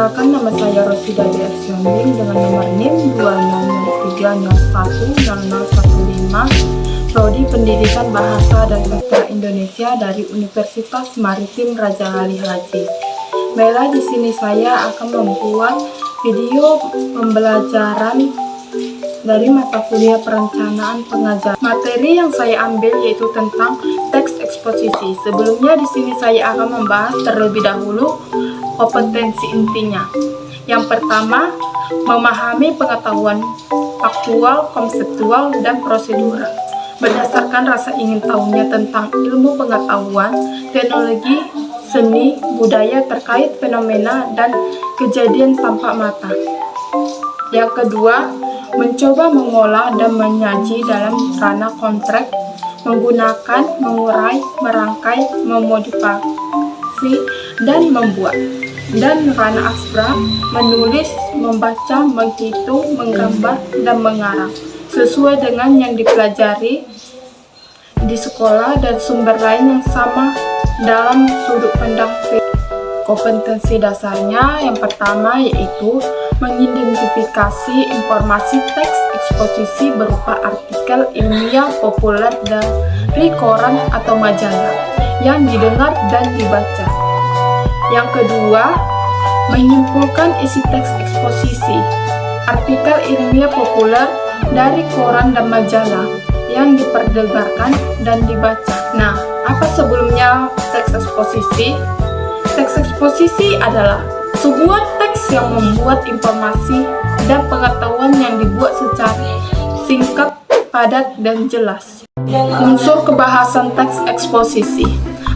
Perkenalkan, nama saya Rosida Sionbing dengan nomor NIM 2003010015, Prodi Pendidikan Bahasa dan Sastra Indonesia dari Universitas Maritim Raja Wali Haji. Baiklah, di sini saya akan membuat video pembelajaran dari mata kuliah perencanaan pengajaran. Materi yang saya ambil yaitu tentang teks eksposisi. Sebelumnya di sini saya akan membahas terlebih dahulu kompetensi intinya. Yang pertama, memahami pengetahuan faktual, konseptual, dan prosedural berdasarkan rasa ingin tahunya tentang ilmu pengetahuan, teknologi, seni, budaya terkait fenomena dan kejadian tanpa mata. Yang kedua, mencoba mengolah dan menyaji dalam ranah konteks, menggunakan, mengurai, merangkai, memodifikasi, dan membuat. Dan ranah abstrak, menulis, membaca, menghitung, menggambar, dan mengarang sesuai dengan yang dipelajari di sekolah dan sumber lain yang sama dalam sudut pandang. Kompetensi dasarnya yang pertama yaitu mengidentifikasi informasi teks eksposisi berupa artikel ilmiah populer dari koran atau majalah yang didengar dan dibaca. Yang kedua, menyimpulkan isi teks eksposisi artikel ilmiah populer dari koran dan majalah yang diperdengarkan dan dibaca. Nah, apa sebelumnya teks eksposisi? Teks eksposisi adalah sebuah teks yang membuat informasi dan pengetahuan yang dibuat secara singkat, padat, dan jelas. Unsur kebahasan teks eksposisi.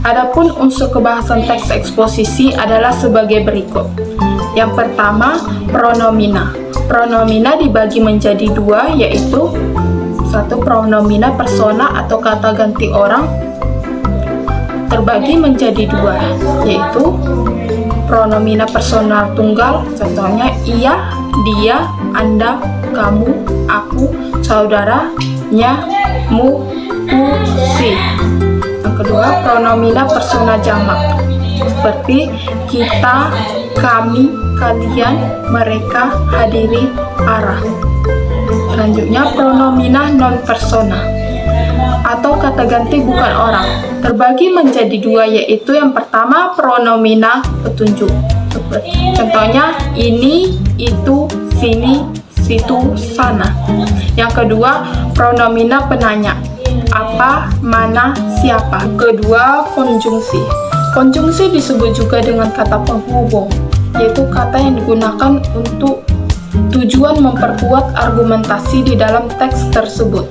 Adapun unsur kebahasan teks eksposisi adalah sebagai berikut. Yang pertama, pronomina. Pronomina dibagi menjadi dua, yaitu satu, pronomina persona atau kata ganti orang terbagi menjadi dua, yaitu pronomina personal tunggal, contohnya ia, dia, anda, kamu, aku, saudaranya, mu, ku, si. Yang kedua, pronomina persona jamak, seperti kita, kami, kalian, mereka, hadiri, arah. Selanjutnya, pronomina non persona atau kata ganti bukan orang terbagi menjadi dua, yaitu yang pertama pronomina petunjuk, contohnya ini, itu, sini, situ, sana. Yang kedua, pronomina penanya, apa, mana, siapa. Kedua, konjungsi. Konjungsi disebut juga dengan kata penghubung, yaitu kata yang digunakan untuk tujuan memperkuat argumentasi di dalam teks tersebut.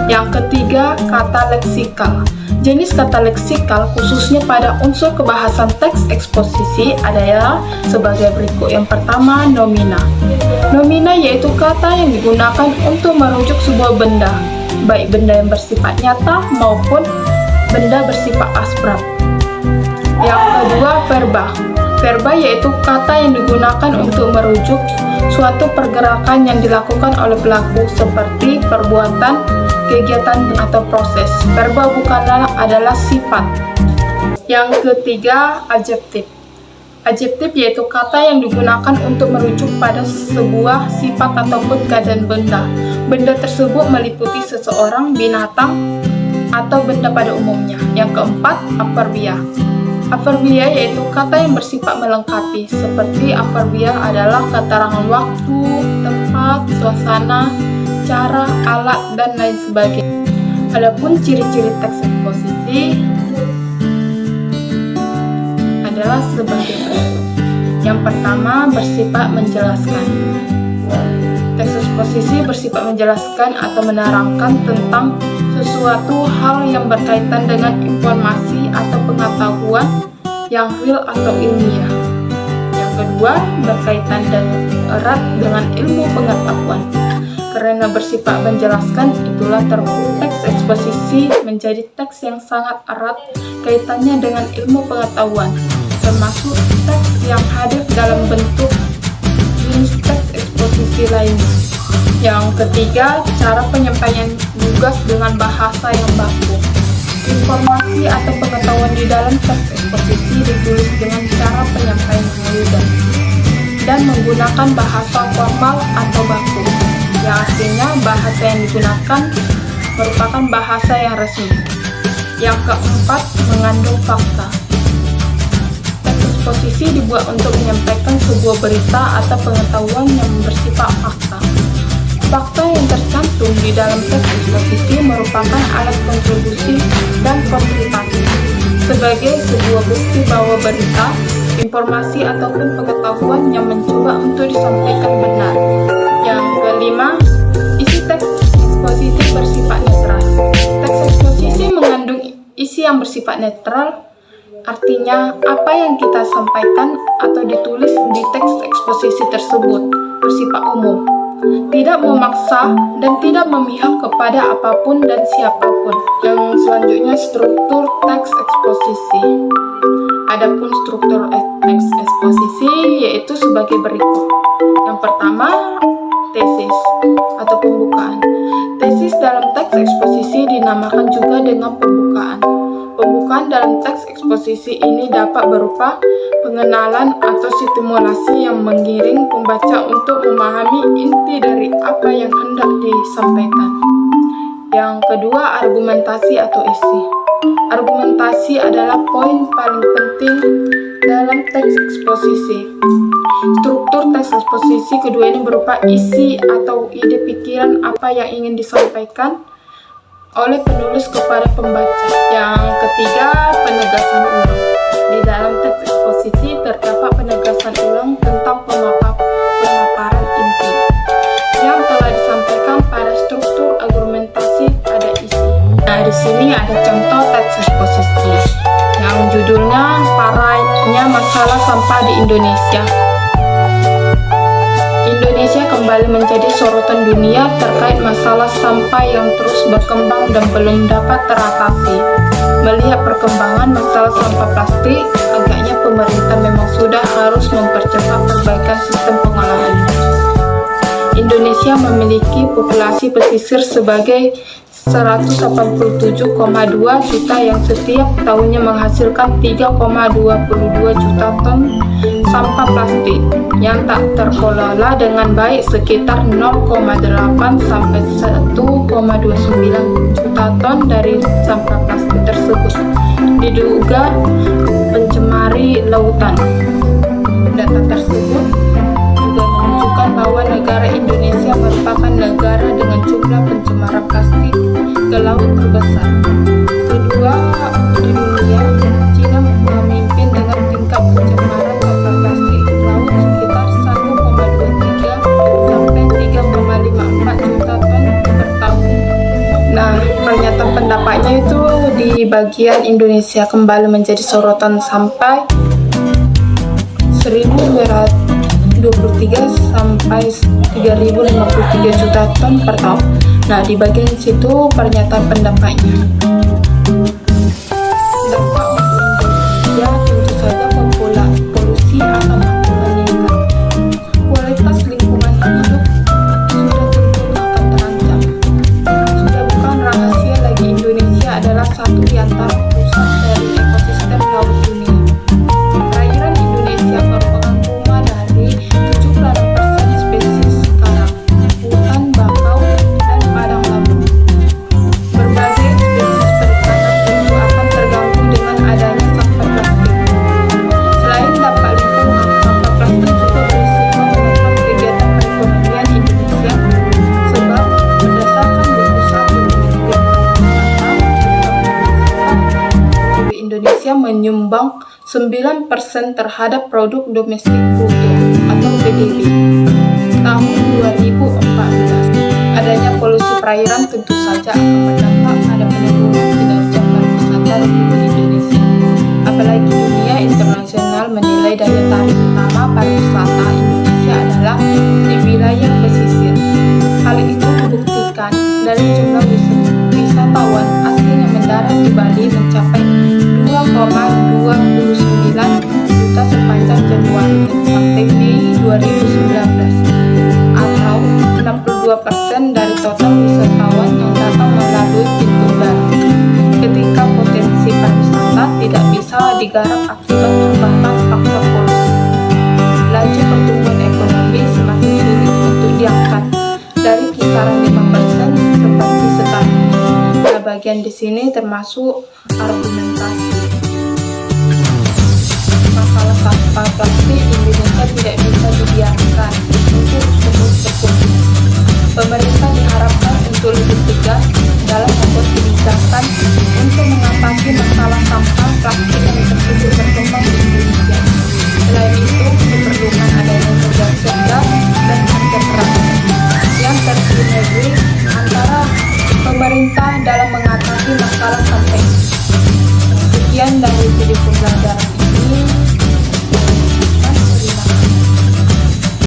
Yang ketiga, kata leksikal. Jenis kata leksikal khususnya pada unsur kebahasan teks eksposisi adalah sebagai berikut. Yang pertama, nomina. Nomina yaitu kata yang digunakan untuk merujuk sebuah benda, baik benda yang bersifat nyata maupun benda bersifat abstrak. Yang kedua, verba. Verba yaitu kata yang digunakan untuk merujuk suatu pergerakan yang dilakukan oleh pelaku seperti perbuatan, kegiatan, atau proses. Verba bukanlah adalah sifat. Yang ketiga, adjektif. Adjektif yaitu kata yang digunakan untuk merujuk pada sebuah sifat ataupun keadaan benda. Benda tersebut meliputi seseorang, binatang, atau benda pada umumnya. Yang keempat, adverbia. Adverbia yaitu kata yang bersifat melengkapi, seperti adverbia adalah keterangan waktu, tempat, suasana, cara, alat, dan lain sebagainya. Adapun ciri-ciri teks eksposisi adalah sebagai berikut. Yang pertama, bersifat menjelaskan. Teks eksposisi bersifat menjelaskan atau menerangkan tentang sesuatu hal yang berkaitan dengan informasi atau pengetahuan yang real atau ilmiah. Yang kedua, berkaitan dan erat dengan ilmu pengetahuan. Karena bersifat menjelaskan, itulah teks eksposisi menjadi teks yang sangat erat kaitannya dengan ilmu pengetahuan, termasuk teks yang hadir dalam bentuk jenis teks eksposisi lainnya. Yang ketiga, cara penyampaian tugas dengan bahasa yang baku. Informasi atau pengetahuan di dalam teks eksposisi ditulis dengan cara penyampaian yang mudah. dan menggunakan bahasa formal atau baku, yang artinya bahasa yang digunakan merupakan bahasa yang resmi. Yang keempat, mengandung fakta. Teks eksposisi dibuat untuk menyampaikan sebuah berita atau pengetahuan yang bersifat fakta. Fakta yang tercantum di dalam teks eksposisi merupakan alat kontribusi dan konfirmasi sebagai sebuah bukti bahwa berita, informasi ataupun pengetahuan yang mencoba untuk disampaikan benar. Yang kelima, isi teks eksposisi bersifat netral. Teks eksposisi mengandung isi yang bersifat netral, artinya apa yang kita sampaikan atau ditulis di teks eksposisi tersebut bersifat umum, tidak memaksa dan tidak memihak kepada apapun dan siapapun. Yang selanjutnya, struktur teks eksposisi. Adapun struktur teks eksposisi yaitu sebagai berikut. Yang pertama, tesis atau pembukaan. Tesis dalam teks eksposisi dinamakan juga dengan pembukaan. Pembukaan dalam teks eksposisi ini dapat berupa pengenalan atau stimulasi yang menggiring pembaca untuk memahami inti dari apa yang hendak disampaikan. Yang kedua, argumentasi atau isi. Argumentasi adalah poin paling penting dalam teks eksposisi. Struktur teks eksposisi kedua ini berupa isi atau ide pikiran apa yang ingin disampaikan oleh penulis kepada pembaca. Yang ketiga, penegasan ulang. Di dalam teks eksposisi terdapat penegasan ulang tentang pemaparan inti yang telah disampaikan pada struktur argumentasi pada isi. Nah, di sini ada contoh teks eksposisi yang judulnya Parahnya Masalah Sampah di Indonesia. Indonesia kembali menjadi sorotan dunia terkait masalah sampah yang terus berkembang dan belum dapat teratasi. Melihat perkembangan masalah sampah plastik, agaknya pemerintah memang sudah harus mempercepat perbaikan sistem pengolahannya. Indonesia memiliki populasi pesisir sebagai 187,2 juta yang setiap tahunnya menghasilkan 3,22 juta ton sampah plastik yang tak terkelola dengan baik, sekitar 0,8 sampai 1,29 juta ton dari sampah plastik tersebut diduga mencemari lautan. Data tersebut juga menunjukkan bahwa negara Indonesia merupakan negara dengan jumlah pencemaran plastik ke laut terbesar. Kedua di dunia, China memimpin dengan tingkat pencemaran sampah plastik laut sekitar 1,23 sampai 3,54 juta ton per tahun. Nah, pernyataan pendapatnya itu di bagian Indonesia kembali menjadi sorotan sampai 1.223 sampai 3.053 juta ton per tahun. Nah, di bagian situ pernyataan pendapatnya. Dampak untuk Indonesia tentu saja polusi akan makin meningkat. Kualitas lingkungan hidup sudah tentu akan terancam. Sudah bukan rahasia lagi, Indonesia adalah satu di antara pusat dari ekosistem laut dunia. Perairan Indonesia merupakan rumah dari 76% spesies karang, hutan bakau, dan padang laut. Berbagai spesies perikanan tentu akan terganggu dengan adanya sampah plastik. Selain dampak lingkungan, sampah plastik juga berisiko menopang kegiatan perekonomian Indonesia, sebab berdasarkan buku 1 dari Indonesia menyumbang 9% terhadap produk domestik bruto atau PDB tahun 2014. Adanya polusi perairan tentu saja akan berdampak pada penurunan kinerja pariwisata di Indonesia. Apalagi dunia internasional menilai daya tarik utama pariwisata Indonesia adalah di wilayah pesisir. Hal itu membuktikan dari jumlah wisatawan asing yang mendarat di Bali mencapai 2,29 juta sepanjang Januari sampai Mei 2019, atau 62% dari total wisatawan yang datang melalui pintu darat. Ketika potensi pariwisata tidak bisa digarap akibat hambatan faktor polusi, laju pertumbuhan bagian di sini termasuk argumentasi. Masalah sampah plastik di Indonesia tidak bisa dibiarkan untuk terus berkembang. Pemerintah diharapkan untuk lebih tegas dalam membuat kebijakan untuk mengatasi masalah sampah plastik yang tersebut berkembang di Indonesia. Selain itu, diperlukan adanya kerja dan kerja keras yang tersinergi antara pemerintah dalam mengatasi masalah sampah. Sekian dari video pembelajaran